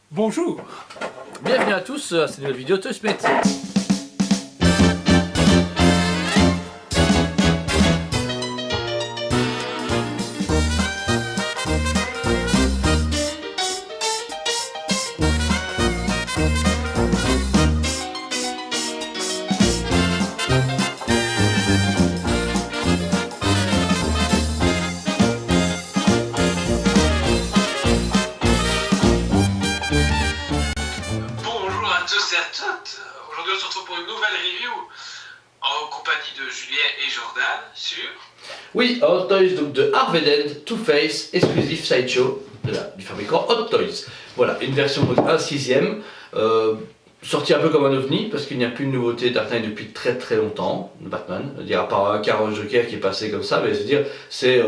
Bonjour. Bienvenue à tous à cette nouvelle vidéo Toy Smith. Bonjour à tous et à toutes. Aujourd'hui on se retrouve pour une nouvelle review en compagnie de Julien et Jordan sur... Oui, Hot Toys donc de Harvey Dent, Too Faced, exclusif Sideshow du fabricant Hot Toys. Voilà, une version 1/6, sortie un peu comme un ovni parce qu'il n'y a plus de nouveauté Dark Knight depuis très longtemps, de Batman. Il y a à part un Carol Joker qui est passé comme ça, mais je veux dire, c'est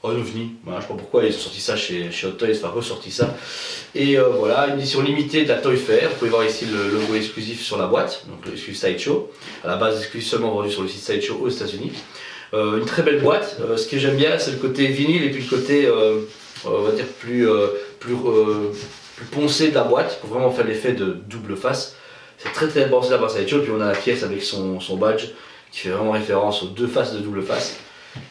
un ovni. Voilà, je sais pas pourquoi ils ont sorti ça chez Hot Toys, enfin ressorti ça. Et voilà, une édition limitée de la Toy Fair. Vous pouvez voir ici le logo exclusif sur la boîte, donc l'exclusif Sideshow. À la base, exclusif seulement vendu sur le site Sideshow aux États-Unis. Une très belle boîte. Ce que j'aime bien, c'est le côté vinyle et puis le côté, on va dire, plus poncé de la boîte pour vraiment faire l'effet de double face. C'est très bien pensé par Sideshow. Puis on a la pièce avec son badge qui fait vraiment référence aux deux faces de double face.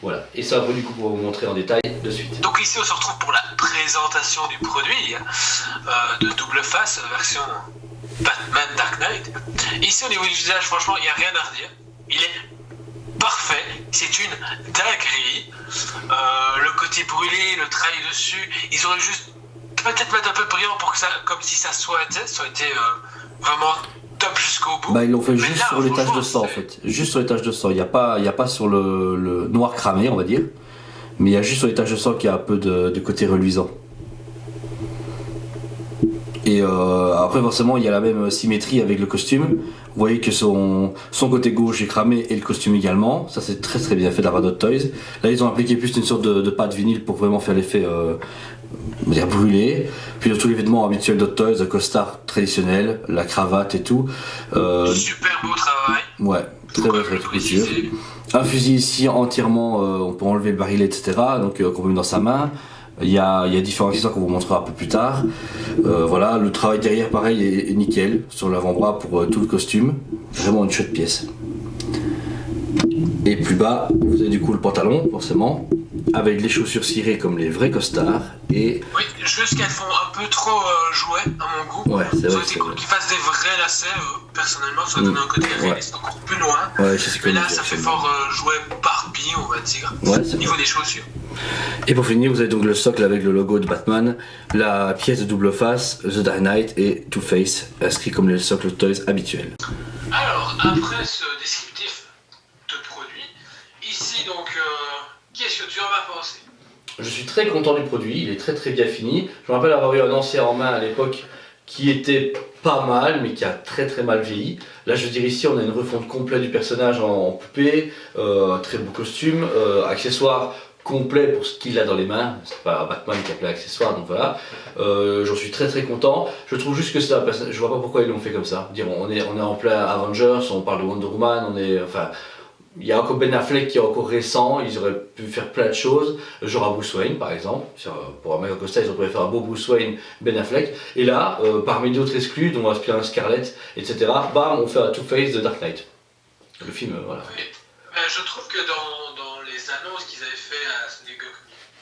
Voilà, et ça va du coup pour vous montrer en détail de suite. Donc ici on se retrouve pour la présentation du produit de double face version Batman Dark Knight. Ici au niveau du visage, franchement il n'y a rien à redire. Il est parfait, c'est une dinguerie. Le côté brûlé, le travail dessus, ils auraient juste peut-être mettre un peu de brillant pour que ça, comme si ça soit été vraiment top jusqu'au bout. Bah ils l'ont fait Mais juste là, sur les taches de franchement, sang en fait, juste sur les taches de sang, il n'y a pas sur le noir cramé on va dire, mais il y a juste sur les taches de sang qu'il y a un peu de côté reluisant. Et après forcément il y a la même symétrie avec le costume, vous voyez que son côté gauche est cramé et le costume également, ça c'est très bien fait de la part d'Hot Toys. Là ils ont appliqué plus une sorte de pâte vinyle pour vraiment faire l'effet brûlé, puis tous les vêtements habituels d'Hot Toys, le costard traditionnel, la cravate et tout. super beau travail. Ouais, très belle couture. Un fusil ici entièrement, on peut enlever le barillet, etc. Donc qu'on met dans sa main. Il y a différents accessoires qu'on vous montrera un peu plus tard. Voilà, le travail derrière pareil est nickel sur l'avant-bras pour tout le costume. Vraiment une chouette pièce. Et plus bas, vous avez du coup le pantalon, forcément, avec les chaussures cirées comme les vrais costards. Et Oui, juste qu'elles font un peu trop jouet à mon goût. ouais, c'est Ça vrai aurait que été c'est cool qu'ils fassent des vrais lacets, personnellement, ça aurait donné un côté réaliste encore plus loin. ouais, je sais Mais là, comment ça dire, fait fort jouet Barbie, on va dire, Ouais, c'est au niveau vrai. des chaussures. Et pour finir, vous avez donc le socle avec le logo de Batman, la pièce de double face, The Dark Knight et Two Face, inscrit comme les socles Toys habituels. Alors, après ce descriptif de produit, ici donc, qu'est-ce que tu en as pensé? Je suis très content du produit, il est très bien fini. Je me rappelle avoir eu un ancien en main à l'époque qui était pas mal, mais qui a très mal vieilli. Là, je veux dire, ici, on a une refonte complète du personnage en poupée, un très beau costume, accessoires complet pour ce qu'il a dans les mains. C'est pas Batman qui appelait accessoire, donc voilà. J'en suis très personnage. Je trouve juste que c'est un personnage. Je vois pas pourquoi ils l'ont fait comme ça. Dire, on est en plein Avengers, on parle de Wonder Woman, enfin. Il y a encore Ben Affleck qui est encore récent, ils auraient pu faire plein de choses, genre à Bruce Wayne par exemple. Pour un mec Costa, ils auraient pu faire un beau Bruce Wayne, Ben Affleck. Et là, parmi d'autres exclus, dont Aspirant Scarlett, etc., bam, on fait un Two Face de Dark Knight. Le film, voilà. Oui. Je trouve que dans les annonces qu'ils avaient fait à San Diego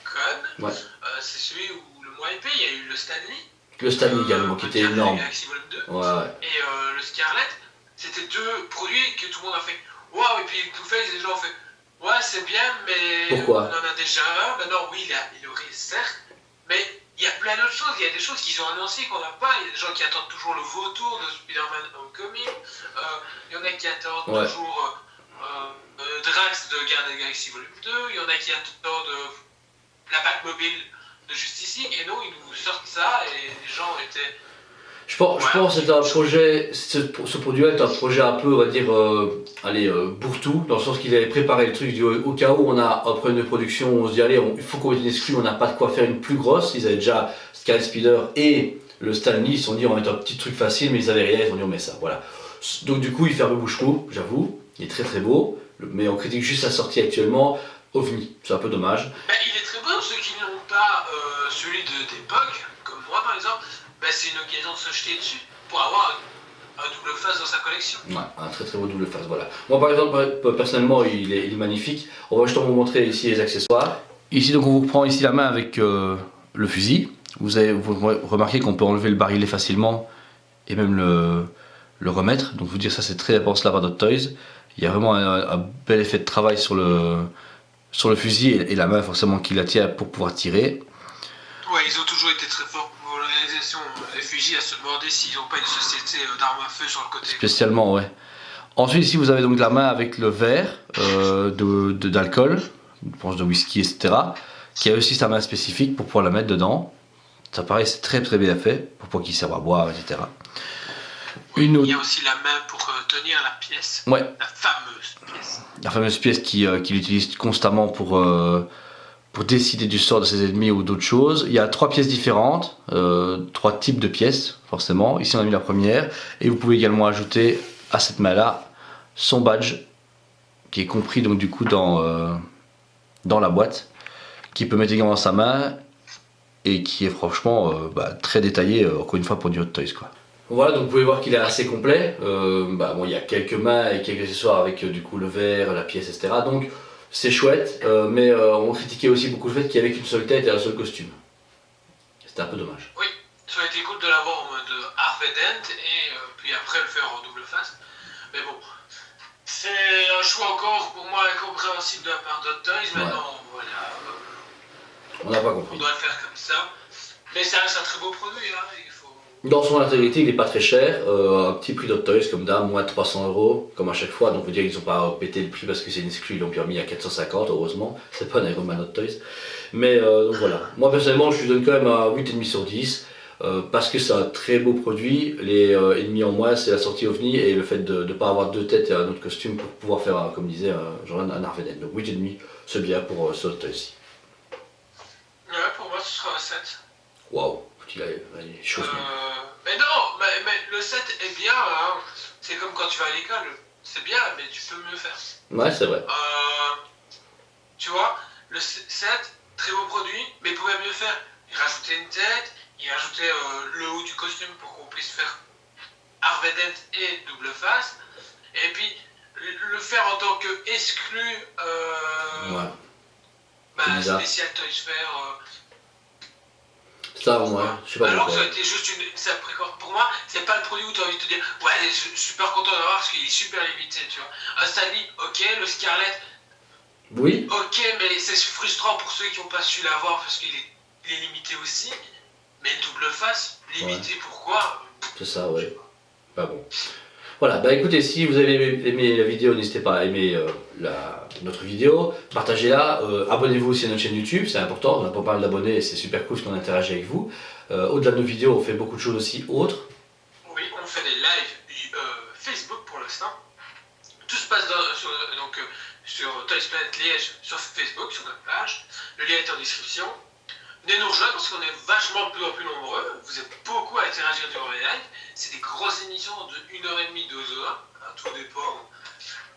Con, Ouais. c'est celui où le mois épais, il y a eu le Stanley. Le Stanley également, qui était énorme. Galaxy Volume 2. Ouais. Et le Scarlett, c'était deux produits que tout le monde a fait waouh, et puis Two Face, les gens ont fait ouais, c'est bien, mais Pourquoi on en a déjà un. Maintenant, oui, il a amélioré, certes, mais il y a plein d'autres choses. Il y a des choses qu'ils ont annoncées qu'on n'a pas. Il y a des gens qui attendent toujours le vautour de Spider-Man Homecoming. Il y en a qui attendent toujours Drax de Guardians of the Galaxy Volume 2. Il y en a qui attendent la Batmobile de Justice League. Et non, ils nous sortent ça et les gens étaient. Je pense que c'est un projet, ce produit-là est un projet un peu, on va dire, bourre-tout, dans le sens qu'il avait préparé le truc, au cas où on a un problème de production, on se dit allez, il faut qu'on ait une exclue, on n'a pas de quoi faire une plus grosse. Ils avaient déjà Scarlet Spider et le Stanley, ils se sont dit on va mettre un petit truc facile, mais ils avaient rien, ils ont dit on met ça, voilà. Donc du coup il fait un peu bouche-clou, j'avoue, il est très beau, mais on critique juste sa sortie actuellement, OVNI, c'est un peu dommage. Il est très beau, ceux qui n'ont pas celui d'époque, comme moi par exemple, ben, c'est une occasion de se jeter dessus pour avoir un double face dans sa collection. Ouais, un très très beau double face, voilà. Moi par exemple, personnellement, il est magnifique. On va justement vous montrer ici les accessoires. Ici donc on vous prend ici la main avec le fusil. Vous remarquez qu'on peut enlever le barillet facilement et même le remettre. Donc vous dire ça c'est très important de la part d'Hot Toys. Il y a vraiment un bel effet de travail sur le fusil et la main forcément qui la tient pour pouvoir tirer. Ouais, ils ont toujours été très forts pour l'organisation FUJ à se demander s'ils n'ont pas une société d'armes à feu sur le côté. Spécialement, ouais. Ensuite ici vous avez donc la main avec le verre d'alcool, je pense de whisky, etc. Qui a aussi sa main spécifique pour pouvoir la mettre dedans. Ça pareil, c'est très très bien fait pour qu'il serve à boire, etc. Il y a aussi la main pour tenir la pièce. Ouais. La fameuse pièce. La fameuse pièce qu'il utilise constamment pour décider du sort de ses ennemis ou d'autres choses. Il y a 3 pièces différentes, 3 types de pièces forcément. Ici on a mis la première et vous pouvez également ajouter à cette main là son badge qui est compris donc du coup dans la boîte, qui peut mettre également dans sa main et qui est franchement très détaillé, encore une fois pour du Hot Toys quoi. Voilà, donc vous pouvez voir qu'il est assez complet. Bon, il y a quelques mains et quelques accessoires avec du coup le verre, la pièce, etc. Donc c'est chouette, mais on critiquait aussi beaucoup le fait qu'il n'y avait qu'une seule tête et un seul costume. C'était un peu dommage. Oui, ça aurait été cool de l'avoir en mode Harvey Dent et puis après le faire en double face. Mais bon, c'est un choix encore pour moi incompréhensible de la part d'Hot Toys. Maintenant, voilà. On n'a pas compris. On doit le faire comme ça. Mais ça reste un très beau produit, hein. Il faut... Dans son intégrité, il n'est pas très cher. Un petit prix d'Hot Toys comme d'hab, moins de 300 €, comme à chaque fois. Donc, vous dire qu'ils n'ont pas pété le prix parce que c'est une exclue, ils l'ont bien mis à 450, heureusement. C'est pas un Iron Man Hot Toys. Mais donc voilà. Moi, personnellement, je lui donne quand même un 8,5 sur 10. Parce que c'est un très beau produit. Les ennemis en moins, c'est la sortie OVNI et le fait de ne pas avoir 2 têtes et un autre costume pour pouvoir faire, comme disait, genre un Harvey Dent. Donc 8,5, c'est bien pour ce Hot Toys-ci. Ouais, pour moi, ce sera un 7. Waouh, il est chaud. Mais non, mais le 7 est bien, hein. C'est comme quand tu vas à l'école, c'est bien, mais tu peux mieux faire. Ouais, c'est vrai. Tu vois, le 7, très beau produit, mais il pouvait mieux faire. Il rajoutait une tête, il rajoutait le haut du costume pour qu'on puisse faire Harvey Dent et double face, et puis le faire en tant que exclu spécial Toys Fair. Ça, ouais, je sais pas. Alors que ça a été juste une. Pour moi, c'est pas le produit où tu as envie de te dire ouais, je suis super content d'avoir parce qu'il est super limité, tu vois. Un Stanley, ok, le Scarlett, oui. Ok, mais c'est frustrant pour ceux qui n'ont pas su l'avoir parce qu'il est limité aussi. Mais double face, limité, pourquoi? C'est ça, ouais. Pas bon. Voilà, bah écoutez, si vous avez aimé la vidéo, n'hésitez pas à aimer notre vidéo, partagez-la, abonnez-vous aussi à notre chaîne YouTube, c'est important, on a pas mal d'abonnés et c'est super cool parce qu'on interagit avec vous. Au-delà de nos vidéos, on fait beaucoup de choses aussi autres. Oui, on fait des lives Facebook pour l'instant. Tout se passe sur Toys Planet Liège, sur Facebook, sur notre page. Le lien est en description. Venez nous rejoindre parce qu'on est vachement de plus en plus nombreux. Vous êtes beaucoup à interagir durant les lives. C'est des grosses émissions de 1h30, 2 heures. Tout dépend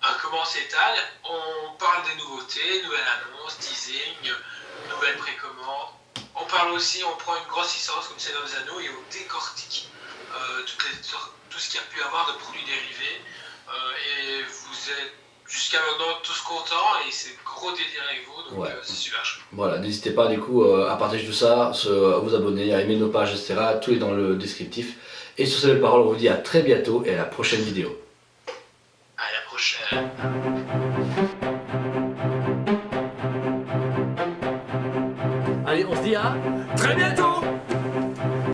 à comment s'étale. On parle des nouveautés, nouvelles annonces, teasing, nouvelles précommandes. On parle aussi, on prend une grosse licence comme c'est dans les anneaux et on décortique tout ce qu'il y a pu avoir de produits dérivés. Et vous êtes jusqu'à maintenant tous contents et c'est gros délire avec vous, donc c'est super chouette. Voilà, n'hésitez pas du coup à partager tout ça, à vous abonner, à aimer nos pages, etc. Tout est dans le descriptif. Et sur ces belles paroles, on vous dit à très bientôt et à la prochaine vidéo. À la prochaine. Allez, on se dit à très bientôt.